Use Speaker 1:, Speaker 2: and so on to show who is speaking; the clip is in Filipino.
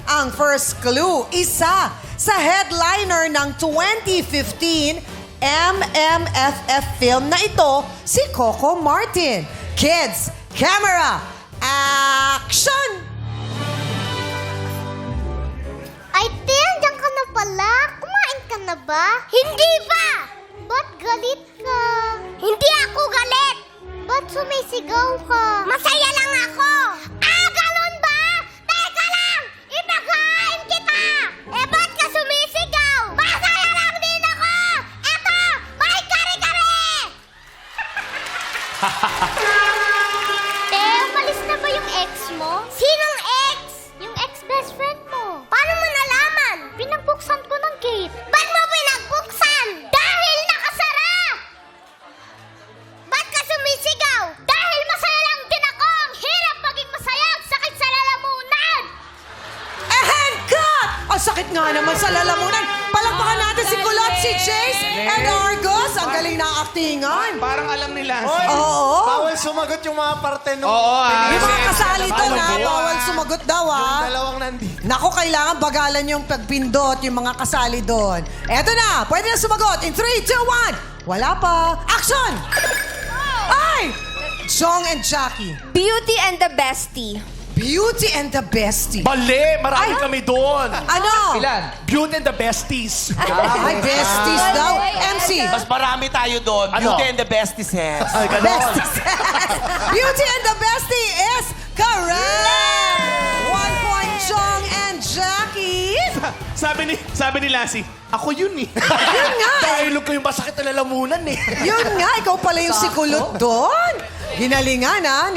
Speaker 1: ang first clue. Isa sa headliner ng 2015 MMFF film na ito, si Coco Martin. Kids, camera, action!
Speaker 2: Ay, Tin, diyan ka na pala. Kumain ka na ba? Hindi pa! Ba't galit ka? Hindi ako galit! Ba't sumisigaw ka? Masaya lang ako! Ah, ganun ba? Teka lang! Ipagkain kita! Eh, ba't ka sumisigaw? Masaya lang din ako! Eto, may kare-kare! Umalis na ba yung ex mo? Sinong ex? Yung ex-best friend mo. Paano mo nalaman? Pinagbuksan ko ng gate. Ba't mo pinagbuksan? Dahil nakasara! Ba't ka sumisigaw? Dahil masaya lang din ako. Ang hirap maging masaya. Ang sakit sa lalamunan.
Speaker 1: And cut! Ang sakit nga naman sa lalamunan. Palakpakan natin si Kulot, si Jace, and Argos. Ang galing na aktingan.
Speaker 3: Parang alam nila.
Speaker 4: Hoy,
Speaker 1: Oo.
Speaker 4: bawal sumagot yung mga parte nung...
Speaker 3: Oo,
Speaker 1: Yung mga
Speaker 3: Kasi-
Speaker 1: kasali doon, ha?
Speaker 4: Ano ba?
Speaker 1: Bawal sumagot daw,
Speaker 4: Yung
Speaker 1: ha?
Speaker 4: dalawang nandito.
Speaker 1: Naku, kailangan bagalan yung pagpindot, yung mga kasali doon. Eto na, pwede na sumagot. In 3, 2, 1. Wala pa. Action! Ay! Jong and Jackie.
Speaker 5: Beauty and the Bestie.
Speaker 1: Beauty and the Bestie.
Speaker 6: Mali! Marami kami doon!
Speaker 1: Ano?
Speaker 3: Ilan?
Speaker 6: Beauty and the Besties.
Speaker 1: Ay, besties daw. MC.
Speaker 7: Mas marami tayo doon.
Speaker 6: Ano?
Speaker 7: Beauty and the Bestieses.
Speaker 6: Ay, ganon.
Speaker 1: Besties. Beauty and the Bestie is correct! 1 point, Jong and Jackie.
Speaker 6: Sabi ni Lassie, ako yun eh.
Speaker 1: Yun nga.
Speaker 6: Dahil ko yung masakit na lalamunan eh.
Speaker 1: Yun nga, ikaw pala yung si Kulot doon. Ginalingan, ha?